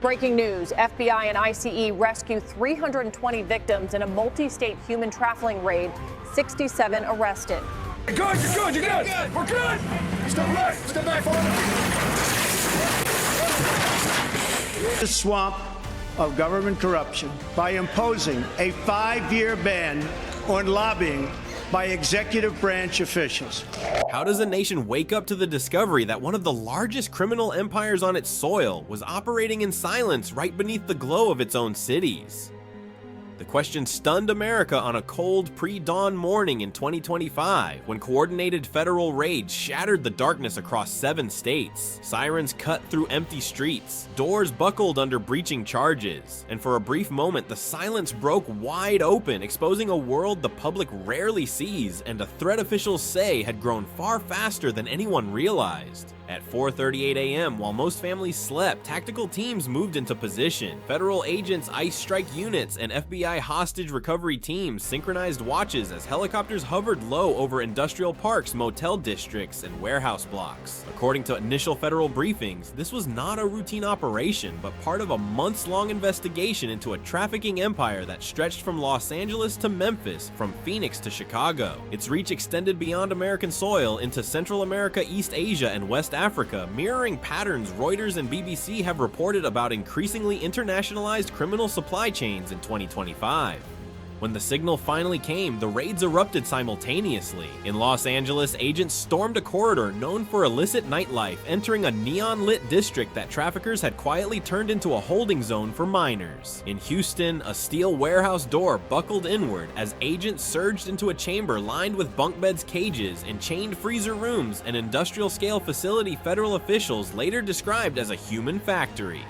Breaking news, FBI and ICE rescue 320 victims in a multi-state human trafficking raid, 67 arrested. You're good, you're good, you're good. We're good. Step left, step back forward. The swamp of government corruption by imposing a 5-year ban on lobbying by executive branch officials. How does a nation wake up to the discovery that one of the largest criminal empires on its soil was operating in silence right beneath the glow of its own cities? The question stunned America on a cold pre-dawn morning in 2025 when coordinated federal raids shattered the darkness across 7 states. Sirens cut through empty streets, doors buckled under breaching charges, and for a brief moment the silence broke wide open, exposing a world the public rarely sees and a threat officials say had grown far faster than anyone realized. At 4:38 a.m., while most families slept, tactical teams moved into position. Federal agents, ICE strike units, and FBI hostage recovery teams synchronized watches as helicopters hovered low over industrial parks, motel districts, and warehouse blocks. According to initial federal briefings, this was not a routine operation, but part of a months-long investigation into a trafficking empire that stretched from Los Angeles to Memphis, from Phoenix to Chicago. Its reach extended beyond American soil into Central America, East Asia, and West Africa, mirroring patterns Reuters and BBC have reported about increasingly internationalized criminal supply chains in 2025. When the signal finally came, the raids erupted simultaneously. In Los Angeles, agents stormed a corridor known for illicit nightlife, entering a neon-lit district that traffickers had quietly turned into a holding zone for minors. In Houston, a steel warehouse door buckled inward as agents surged into a chamber lined with bunk beds, cages, and chained freezer rooms, an industrial-scale facility federal officials later described as a human factory.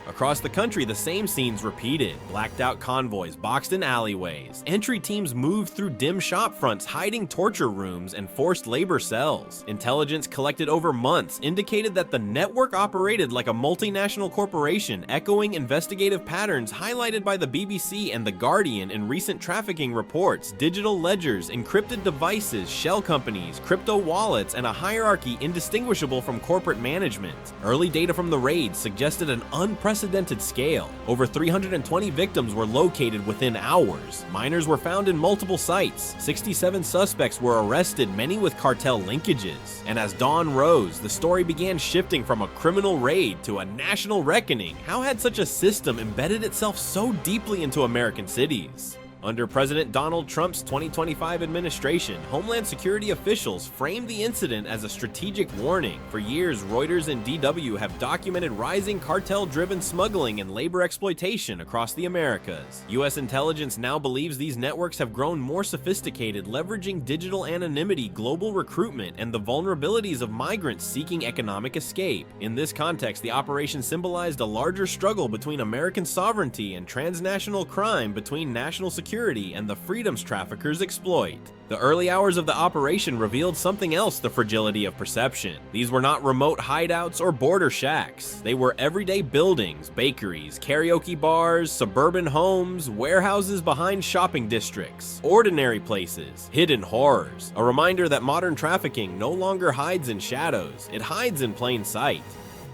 Across the country, the same scenes repeated. Blacked out convoys boxed in alleyways. Entry teams moved through dim shop fronts, hiding torture rooms and forced labor cells. Intelligence collected over months indicated that the network operated like a multinational corporation, echoing investigative patterns highlighted by the BBC and The Guardian in recent trafficking reports: digital ledgers, encrypted devices, shell companies, crypto wallets, and a hierarchy indistinguishable from corporate management. Early data from the raids suggested an unprecedented scale. Over 320 victims were located within hours. Minors were found in multiple sites. 67 suspects were arrested, many with cartel linkages. And as dawn rose, the story began shifting from a criminal raid to a national reckoning. How had such a system embedded itself so deeply into American cities? Under President Donald Trump's 2025 administration, Homeland Security officials framed the incident as a strategic warning. For years, Reuters and DW have documented rising cartel-driven smuggling and labor exploitation across the Americas. U.S. intelligence now believes these networks have grown more sophisticated, leveraging digital anonymity, global recruitment, and the vulnerabilities of migrants seeking economic escape. In this context, the operation symbolized a larger struggle between American sovereignty and transnational crime, between national security and the freedoms traffickers exploit. The early hours of the operation revealed something else: the fragility of perception. These were not remote hideouts or border shacks. They were everyday buildings, bakeries, karaoke bars, suburban homes, warehouses behind shopping districts, ordinary places, hidden horrors. A reminder that modern trafficking no longer hides in shadows, it hides in plain sight.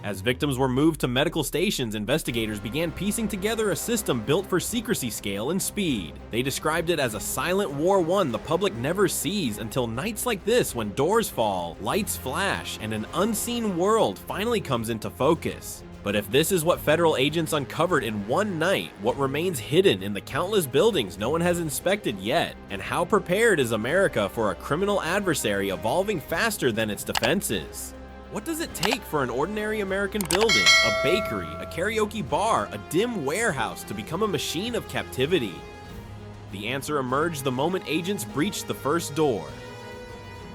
As victims were moved to medical stations, investigators began piecing together a system built for secrecy, scale, and speed. They described it as a silent war, one the public never sees until nights like this, when doors fall, lights flash, and an unseen world finally comes into focus. But if this is what federal agents uncovered in one night, what remains hidden in the countless buildings no one has inspected yet? And how prepared is America for a criminal adversary evolving faster than its defenses? What does it take for an ordinary American building, a bakery, a karaoke bar, a dim warehouse to become a machine of captivity? The answer emerged the moment agents breached the first door.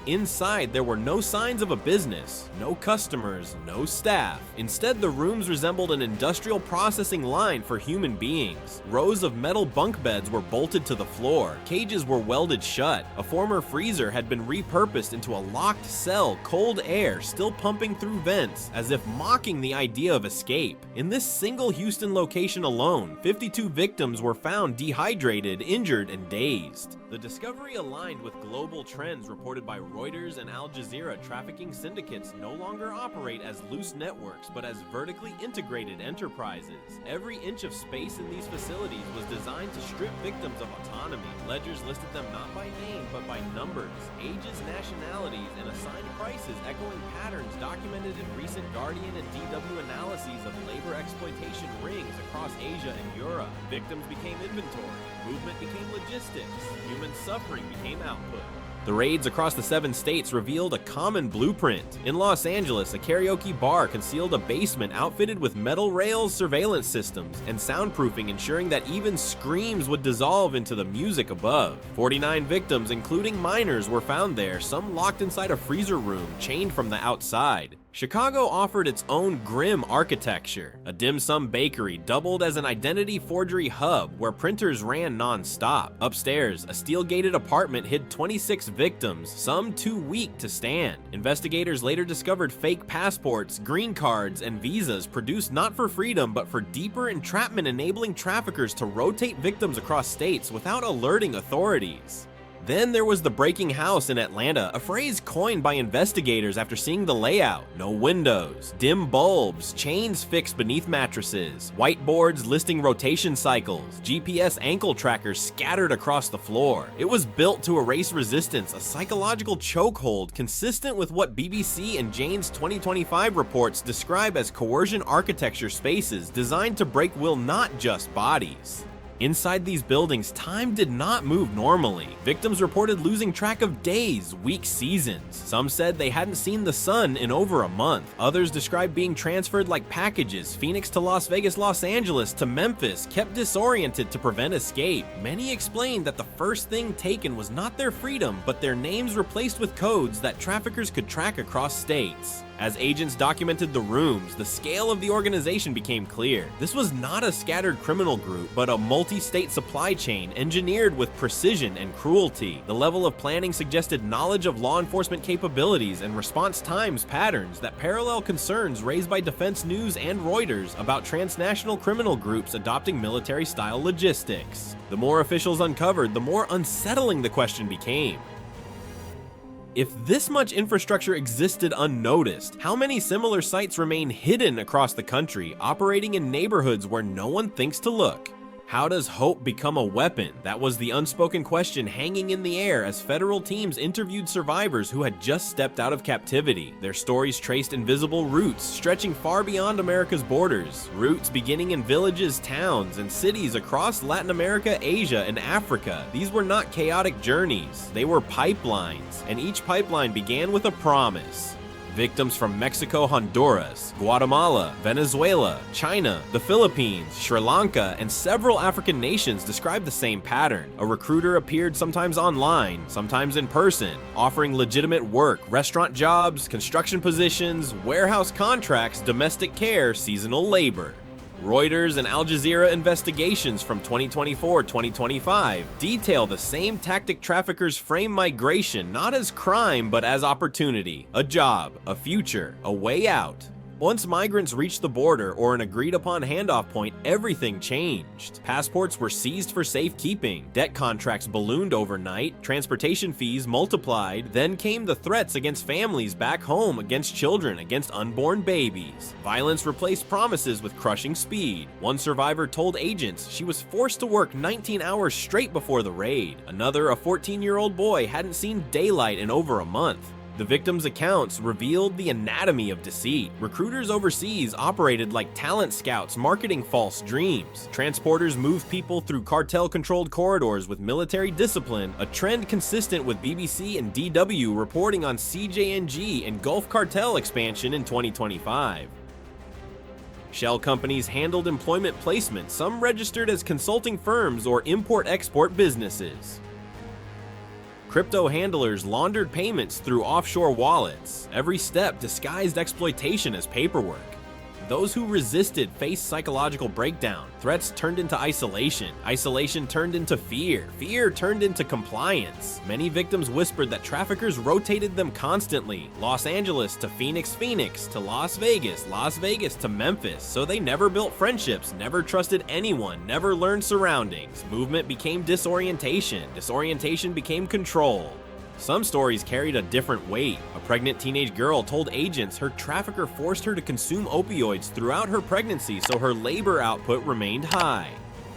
Inside, there were no signs of a business, no customers, no staff. Instead, the rooms resembled an industrial processing line for human beings. Rows of metal bunk beds were bolted to the floor. Cages were welded shut. A former freezer had been repurposed into a locked cell, cold air still pumping through vents, as if mocking the idea of escape. In this single Houston location alone, 52 victims were found dehydrated, injured, and dazed. The discovery aligned with global trends reported by Reuters and Al Jazeera trafficking syndicates no longer operate as loose networks, but as vertically integrated enterprises. Every inch of space in these facilities was designed to strip victims of autonomy. Ledgers listed them not by name, but by numbers, ages, nationalities, and assigned prices, echoing patterns documented in recent Guardian and DW analyses of labor exploitation rings across Asia and Europe. Victims became inventory, movement became logistics, human suffering became output. The raids across the 7 states revealed a common blueprint. In Los Angeles, a karaoke bar concealed a basement outfitted with metal rails, surveillance systems, and soundproofing, ensuring that even screams would dissolve into the music above. 49 victims, including minors, were found there, some locked inside a freezer room, chained from the outside. Chicago offered its own grim architecture. A dim sum bakery doubled as an identity forgery hub where printers ran non-stop. Upstairs, a steel-gated apartment hid 26 victims, some too weak to stand. Investigators later discovered fake passports, green cards, and visas produced not for freedom but for deeper entrapment, enabling traffickers to rotate victims across states without alerting authorities. Then there was the breaking house in Atlanta, a phrase coined by investigators after seeing the layout. No windows, dim bulbs, chains fixed beneath mattresses, whiteboards listing rotation cycles, GPS ankle trackers scattered across the floor. It was built to erase resistance, a psychological chokehold consistent with what BBC and Jane's 2025 reports describe as coercion architecture spaces designed to break will, not just bodies. Inside these buildings, time did not move normally. Victims reported losing track of days, weeks, seasons. Some said they hadn't seen the sun in over a month. Others described being transferred like packages, Phoenix to Las Vegas, Los Angeles to Memphis, kept disoriented to prevent escape. Many explained that the first thing taken was not their freedom, but their names replaced with codes that traffickers could track across states. As agents documented the rooms, the scale of the organization became clear. This was not a scattered criminal group, but a multi-state supply chain engineered with precision and cruelty. The level of planning suggested knowledge of law enforcement capabilities and response times patterns that parallel concerns raised by Defense News and Reuters about transnational criminal groups adopting military-style logistics. The more officials uncovered, the more unsettling the question became. If this much infrastructure existed unnoticed, how many similar sites remain hidden across the country, operating in neighborhoods where no one thinks to look? How does hope become a weapon? That was the unspoken question hanging in the air as federal teams interviewed survivors who had just stepped out of captivity. Their stories traced invisible roots stretching far beyond America's borders. Roots beginning in villages, towns, and cities across Latin America, Asia, and Africa. These were not chaotic journeys. They were pipelines, and each pipeline began with a promise. Victims from Mexico, Honduras, Guatemala, Venezuela, China, the Philippines, Sri Lanka, and several African nations describe the same pattern. A recruiter appeared sometimes online, sometimes in person, offering legitimate work, restaurant jobs, construction positions, warehouse contracts, domestic care, seasonal labor. Reuters and Al Jazeera investigations from 2024-2025 detail the same tactic. Traffickers frame migration not as crime but as opportunity, a job, a future, a way out. Once migrants reached the border or an agreed-upon handoff point, everything changed. Passports were seized for safekeeping, debt contracts ballooned overnight, transportation fees multiplied, then came the threats against families back home, against children, against unborn babies. Violence replaced promises with crushing speed. One survivor told agents she was forced to work 19 hours straight before the raid. Another, a 14-year-old boy, hadn't seen daylight in over a month. The victims' accounts revealed the anatomy of deceit. Recruiters overseas operated like talent scouts, marketing false dreams. Transporters moved people through cartel-controlled corridors with military discipline, a trend consistent with BBC and DW reporting on CJNG and Gulf Cartel expansion in 2025. Shell companies handled employment placement, some registered as consulting firms or import-export businesses. Crypto handlers laundered payments through offshore wallets. Every step disguised exploitation as paperwork. Those who resisted faced psychological breakdown. Threats turned into isolation. Isolation turned into fear. Fear turned into compliance. Many victims whispered that traffickers rotated them constantly. Los Angeles to Phoenix, Phoenix to Las Vegas, Las Vegas to Memphis. So they never built friendships, never trusted anyone, never learned surroundings. Movement became disorientation. Disorientation became control. Some stories carried a different weight. A pregnant teenage girl told agents her trafficker forced her to consume opioids throughout her pregnancy so her labor output remained high.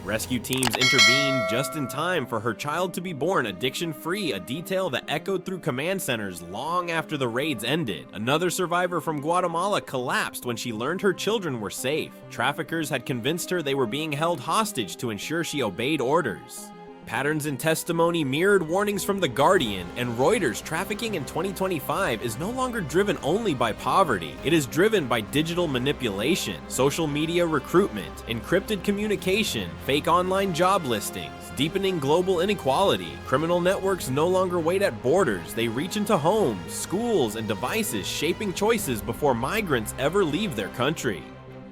Rescue teams intervened just in time for her child to be born addiction-free, a detail that echoed through command centers long after the raids ended. Another survivor from Guatemala collapsed when she learned her children were safe. Traffickers had convinced her they were being held hostage to ensure she obeyed orders. Patterns in testimony mirrored warnings from The Guardian, and Reuters. Trafficking in 2025 is no longer driven only by poverty. It is driven by digital manipulation, social media recruitment, encrypted communication, fake online job listings, deepening global inequality. Criminal networks no longer wait at borders. They reach into homes, schools, and devices, shaping choices before migrants ever leave their country.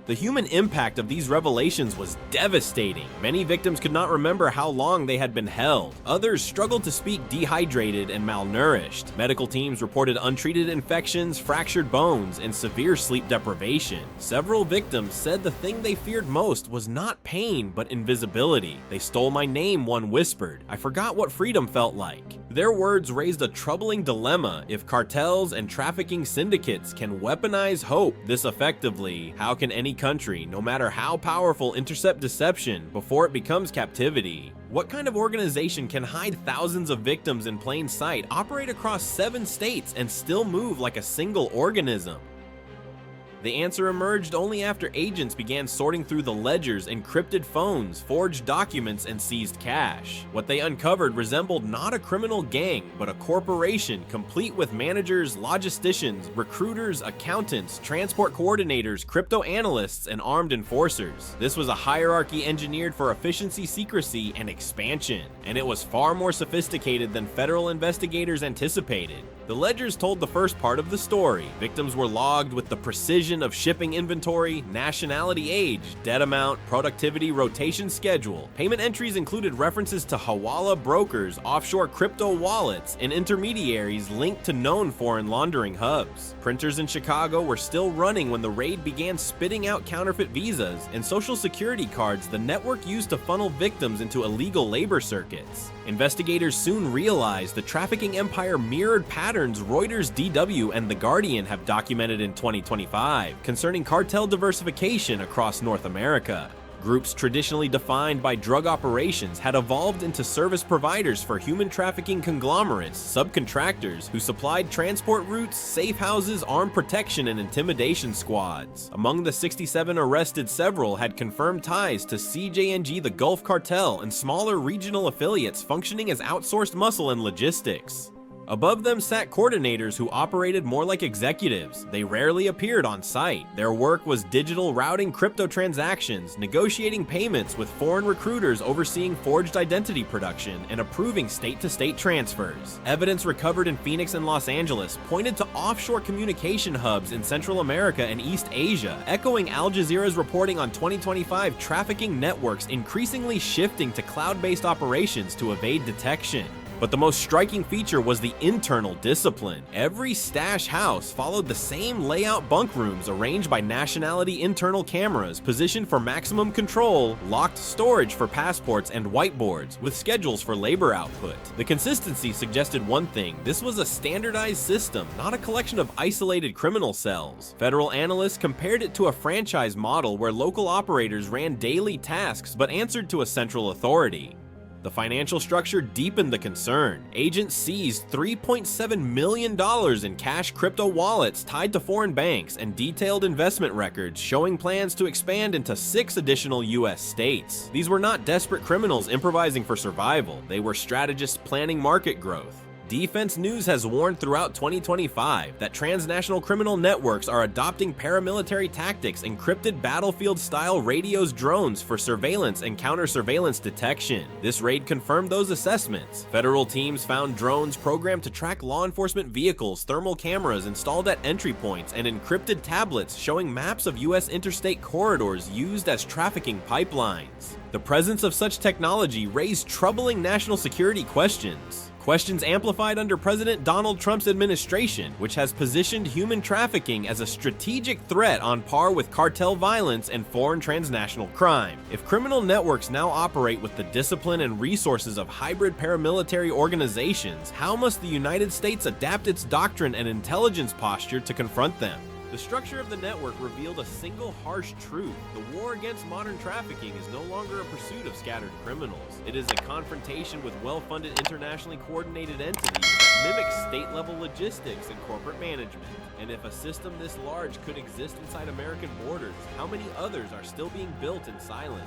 The human impact of these revelations was devastating. Many victims could not remember how long they had been held. Others struggled to speak, dehydrated and malnourished. Medical teams reported untreated infections, fractured bones, and severe sleep deprivation. Several victims said the thing they feared most was not pain, but invisibility. "They stole my name," one whispered. "I forgot what freedom felt like." Their words raised a troubling dilemma. If cartels and trafficking syndicates can weaponize hope this effectively, how can any country, no matter how powerful, intercept deception before it becomes captivity? What kind of organization can hide thousands of victims in plain sight, operate across 7 states, and still move like a single organism? The answer emerged only after agents began sorting through the ledgers, encrypted phones, forged documents, and seized cash. What they uncovered resembled not a criminal gang, but a corporation complete with managers, logisticians, recruiters, accountants, transport coordinators, crypto analysts, and armed enforcers. This was a hierarchy engineered for efficiency, secrecy, and expansion, and it was far more sophisticated than federal investigators anticipated. The ledgers told the first part of the story. Victims were logged with the precision of shipping inventory, nationality, age, debt amount, productivity, rotation schedule. Payment entries included references to hawala brokers, offshore crypto wallets, and intermediaries linked to known foreign laundering hubs. Printers in Chicago were still running when the raid began spitting out counterfeit visas and social security cards the network used to funnel victims into illegal labor circuits. Investigators soon realized the trafficking empire mirrored patterns Reuters, DW, and The Guardian have documented in 2025 concerning cartel diversification across North America. Groups traditionally defined by drug operations had evolved into service providers for human trafficking conglomerates, subcontractors, who supplied transport routes, safe houses, armed protection, and intimidation squads. Among the 67 arrested, several had confirmed ties to CJNG, the Gulf Cartel, and smaller regional affiliates functioning as outsourced muscle and logistics. Above them sat coordinators who operated more like executives. They rarely appeared on site. Their work was digital routing crypto transactions, negotiating payments with foreign recruiters, overseeing forged identity production, and approving state-to-state transfers. Evidence recovered in Phoenix and Los Angeles pointed to offshore communication hubs in Central America and East Asia, echoing Al Jazeera's reporting on 2025 trafficking networks increasingly shifting to cloud-based operations to evade detection. But the most striking feature was the internal discipline. Every stash house followed the same layout: bunk rooms arranged by nationality, internal cameras positioned for maximum control, locked storage for passports, and whiteboards with schedules for labor output. The consistency suggested one thing: this was a standardized system, not a collection of isolated criminal cells. Federal analysts compared it to a franchise model where local operators ran daily tasks but answered to a central authority. The financial structure deepened the concern. Agents seized $3.7 million in cash crypto wallets tied to foreign banks and detailed investment records showing plans to expand into 6 additional U.S. states. These were not desperate criminals improvising for survival. They were strategists planning market growth. Defense News has warned throughout 2025 that transnational criminal networks are adopting paramilitary tactics, encrypted battlefield-style radios, drones for surveillance and counter-surveillance detection. This raid confirmed those assessments. Federal teams found drones programmed to track law enforcement vehicles, thermal cameras installed at entry points, and encrypted tablets showing maps of U.S. interstate corridors used as trafficking pipelines. The presence of such technology raised troubling national security questions. Questions amplified under President Donald Trump's administration, which has positioned human trafficking as a strategic threat on par with cartel violence and foreign transnational crime. If criminal networks now operate with the discipline and resources of hybrid paramilitary organizations, how must the United States adapt its doctrine and intelligence posture to confront them? The structure of the network revealed a single harsh truth. The war against modern trafficking is no longer a pursuit of scattered criminals. It is a confrontation with well-funded internationally coordinated entities that mimic state-level logistics and corporate management. And if a system this large could exist inside American borders, how many others are still being built in silence?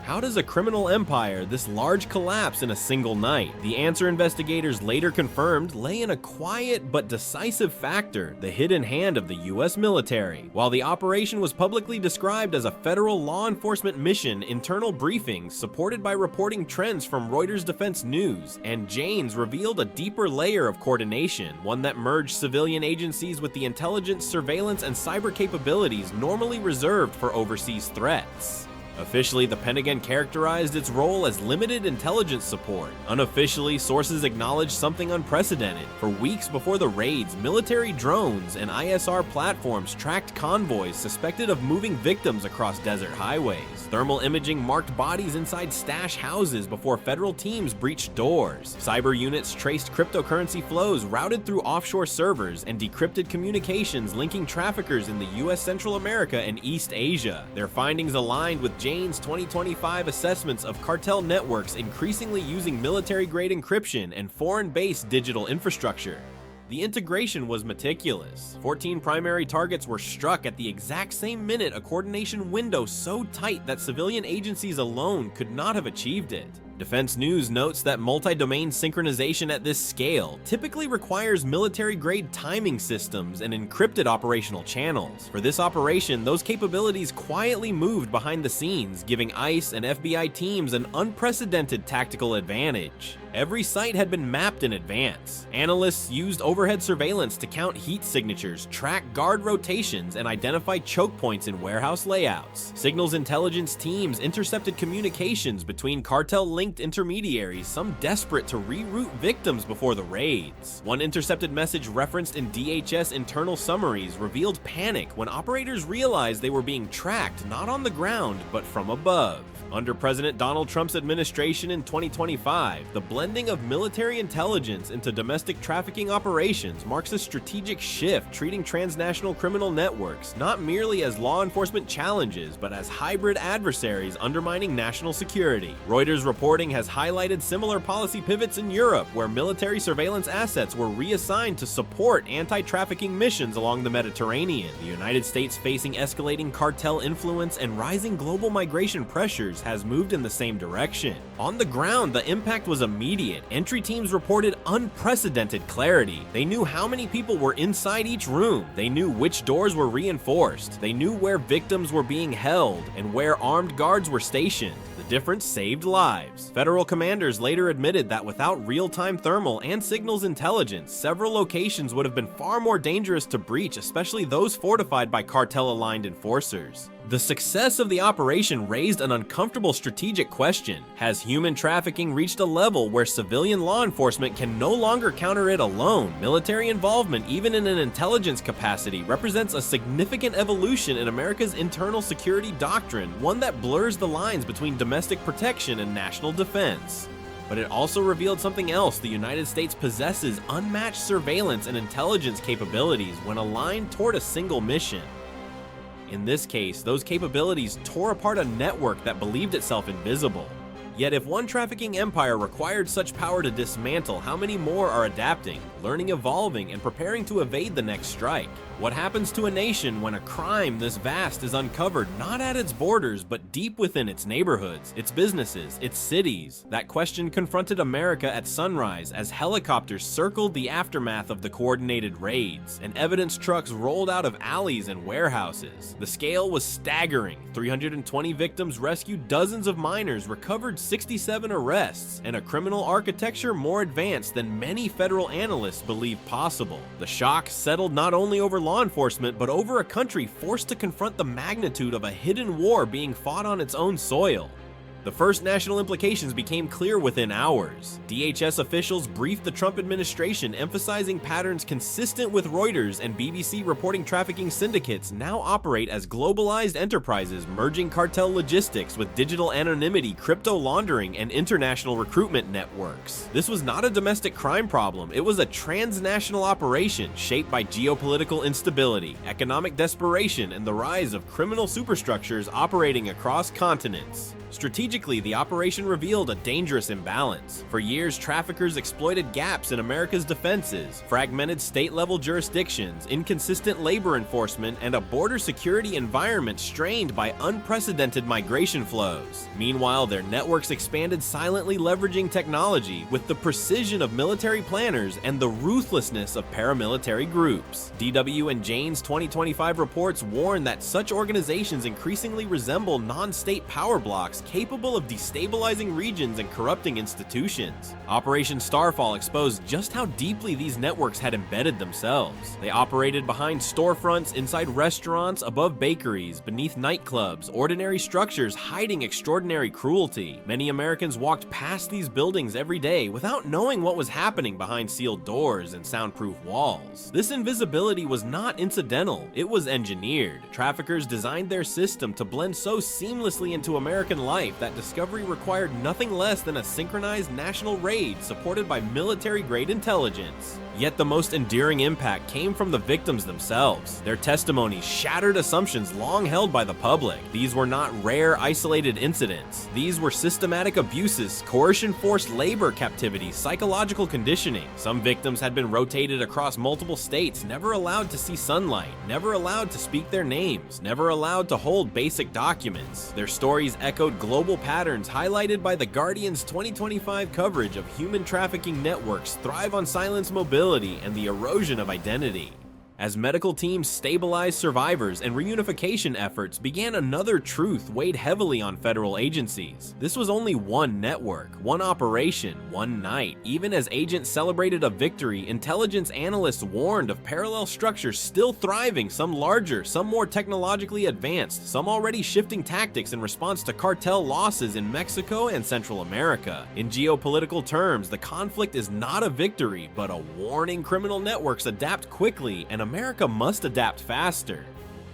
How does a criminal empire this large collapse in a single night? The answer investigators later confirmed lay in a quiet but decisive factor: the hidden hand of the US military. While the operation was publicly described as a federal law enforcement mission, internal briefings supported by reporting trends from Reuters Defense News and Janes revealed a deeper layer of coordination, one that merged civilian agencies with the intelligence, surveillance, and cyber capabilities normally reserved for overseas threats. Officially, the Pentagon characterized its role as limited intelligence support. Unofficially, sources acknowledged something unprecedented. For weeks before the raids, military drones and ISR platforms tracked convoys suspected of moving victims across desert highways. Thermal imaging marked bodies inside stash houses before federal teams breached doors. Cyber units traced cryptocurrency flows routed through offshore servers and decrypted communications linking traffickers in the US, Central America, and East Asia. Their findings aligned with Jane's 2025 assessments of cartel networks increasingly using military-grade encryption and foreign-based digital infrastructure. The integration was meticulous. 14 primary targets were struck at the exact same minute, a coordination window so tight that civilian agencies alone could not have achieved it. Defense News notes that multi-domain synchronization at this scale typically requires military-grade timing systems and encrypted operational channels. For this operation, those capabilities quietly moved behind the scenes, giving ICE and FBI teams an unprecedented tactical advantage. Every site had been mapped in advance. Analysts used overhead surveillance to count heat signatures, track guard rotations, and identify choke points in warehouse layouts. Signals intelligence teams intercepted communications between cartel-linked intermediaries, some desperate to reroute victims before the raids. One intercepted message referenced in DHS internal summaries revealed panic when operators realized they were being tracked not on the ground, but from above. Under President Donald Trump's administration in 2025, the blending of military intelligence into domestic trafficking operations marks a strategic shift, treating transnational criminal networks not merely as law enforcement challenges, but as hybrid adversaries undermining national security. Reuters reporting has highlighted similar policy pivots in Europe, where military surveillance assets were reassigned to support anti-trafficking missions along the Mediterranean. The United States, facing escalating cartel influence and rising global migration pressures, has moved in the same direction. On the ground, the impact was immediate. Entry teams reported unprecedented clarity. They knew how many people were inside each room. They knew which doors were reinforced. They knew where victims were being held and where armed guards were stationed. The difference saved lives. Federal commanders later admitted that without real-time thermal and signals intelligence, several locations would have been far more dangerous to breach, especially those fortified by cartel-aligned enforcers. The success of the operation raised an uncomfortable strategic question. Has human trafficking reached a level where civilian law enforcement can no longer counter it alone? Military involvement, even in an intelligence capacity, represents a significant evolution in America's internal security doctrine, one that blurs the lines between domestic protection and national defense. But it also revealed something else: the United States possesses unmatched surveillance and intelligence capabilities when aligned toward a single mission. In this case, those capabilities tore apart a network that believed itself invisible. Yet if one trafficking empire required such power to dismantle, how many more are adapting, learning, evolving, and preparing to evade the next strike? What happens to a nation when a crime this vast is uncovered not at its borders, but deep within its neighborhoods, its businesses, its cities? That question confronted America at sunrise as helicopters circled the aftermath of the coordinated raids, and evidence trucks rolled out of alleys and warehouses. The scale was staggering: 320 victims rescued, dozens of minors recovered, 67 arrests, and a criminal architecture more advanced than many federal analysts believed possible. The shock settled not only over law enforcement, but over a country forced to confront the magnitude of a hidden war being fought on its own soil. The first national implications became clear within hours. DHS officials briefed the Trump administration, emphasizing patterns consistent with Reuters and BBC reporting trafficking syndicates now operate as globalized enterprises merging cartel logistics with digital anonymity, crypto laundering, and international recruitment networks. This was not a domestic crime problem, it was a transnational operation shaped by geopolitical instability, economic desperation, and the rise of criminal superstructures operating across continents. Strategically, the operation revealed a dangerous imbalance. For years, traffickers exploited gaps in America's defenses, fragmented state-level jurisdictions, inconsistent labor enforcement, and a border security environment strained by unprecedented migration flows. Meanwhile, their networks expanded silently, leveraging technology with the precision of military planners and the ruthlessness of paramilitary groups. DW and Jane's 2025 reports warn that such organizations increasingly resemble non-state power blocks capable of destabilizing regions and corrupting institutions. Operation Starfall exposed just how deeply these networks had embedded themselves. They operated behind storefronts, inside restaurants, above bakeries, beneath nightclubs, ordinary structures hiding extraordinary cruelty. Many Americans walked past these buildings every day without knowing what was happening behind sealed doors and soundproof walls. This invisibility was not incidental, it was engineered. Traffickers designed their system to blend so seamlessly into American life that discovery required nothing less than a synchronized national raid supported by military-grade intelligence. Yet the most enduring impact came from the victims themselves. Their testimonies shattered assumptions long held by the public. These were not rare, isolated incidents. These were systematic abuses, coercion, forced labor captivity, psychological conditioning. Some victims had been rotated across multiple states, never allowed to see sunlight, never allowed to speak their names, never allowed to hold basic documents. Their stories echoed global patterns highlighted by The Guardian's 2025 coverage of human trafficking networks thrive on silence, mobility, and the erosion of identity. As medical teams stabilized survivors and reunification efforts began, another truth weighed heavily on federal agencies. This was only one network, one operation, one night. Even as agents celebrated a victory, intelligence analysts warned of parallel structures still thriving, some larger, some more technologically advanced, some already shifting tactics in response to cartel losses in Mexico and Central America. In geopolitical terms, the conflict is not a victory, but a warning. Criminal networks adapt quickly, and America must adapt faster.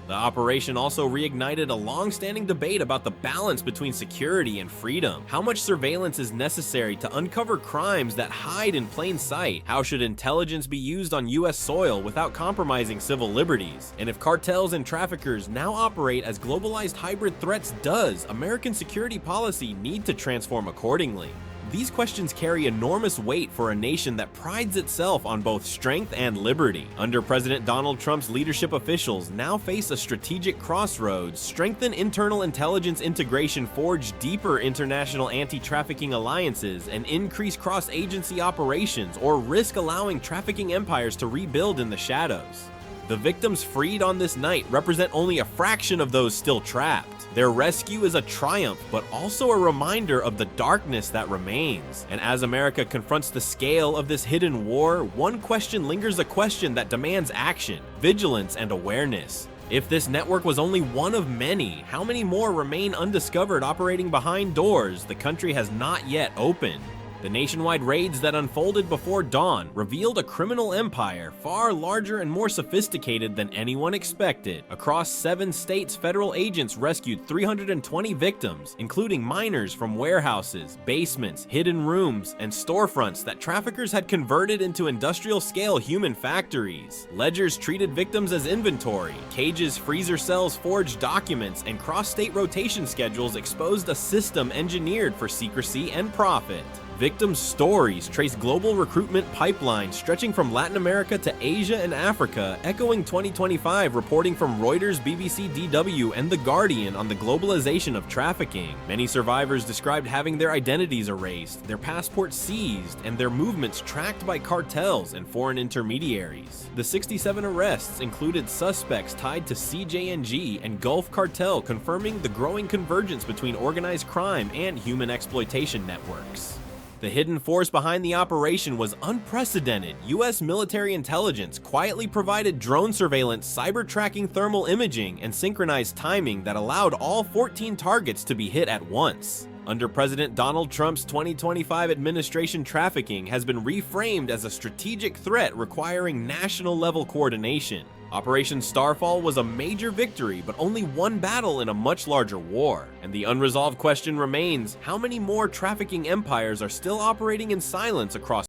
The operation also reignited a long-standing debate about the balance between security and freedom. How much surveillance is necessary to uncover crimes that hide in plain sight? How should intelligence be used on US soil without compromising civil liberties? And if cartels and traffickers now operate as globalized hybrid threats, does American security policy need to transform accordingly? These questions carry enormous weight for a nation that prides itself on both strength and liberty. Under President Donald Trump's leadership, officials now face a strategic crossroads: strengthen internal intelligence integration, forge deeper international anti-trafficking alliances, and increase cross-agency operations, or risk allowing trafficking empires to rebuild in the shadows. The victims freed on this night represent only a fraction of those still trapped. Their rescue is a triumph, but also a reminder of the darkness that remains. And as America confronts the scale of this hidden war, one question lingers, a question that demands action, vigilance, and awareness. If this network was only one of many, how many more remain undiscovered, operating behind doors the country has not yet opened? The nationwide raids that unfolded before dawn revealed a criminal empire far larger and more sophisticated than anyone expected. Across 7 states, federal agents rescued 320 victims, including minors from warehouses, basements, hidden rooms, and storefronts that traffickers had converted into industrial-scale human factories. Ledgers treated victims as inventory. Cages, freezer cells forged documents, and cross-state rotation schedules exposed a system engineered for secrecy and profit. Victims' stories trace global recruitment pipelines stretching from Latin America to Asia and Africa, echoing 2025 reporting from Reuters, BBC, DW, and The Guardian on the globalization of trafficking. Many survivors described having their identities erased, their passports seized, and their movements tracked by cartels and foreign intermediaries. The 67 arrests included suspects tied to CJNG and Gulf Cartel, confirming the growing convergence between organized crime and human exploitation networks. The hidden force behind the operation was unprecedented. US military intelligence quietly provided drone surveillance, cyber tracking, thermal imaging, and synchronized timing that allowed all 14 targets to be hit at once. Under President Donald Trump's 2025 administration, trafficking has been reframed as a strategic threat requiring national-level coordination. Operation Starfall was a major victory, but only one battle in a much larger war. And the unresolved question remains, how many more trafficking empires are still operating in silence across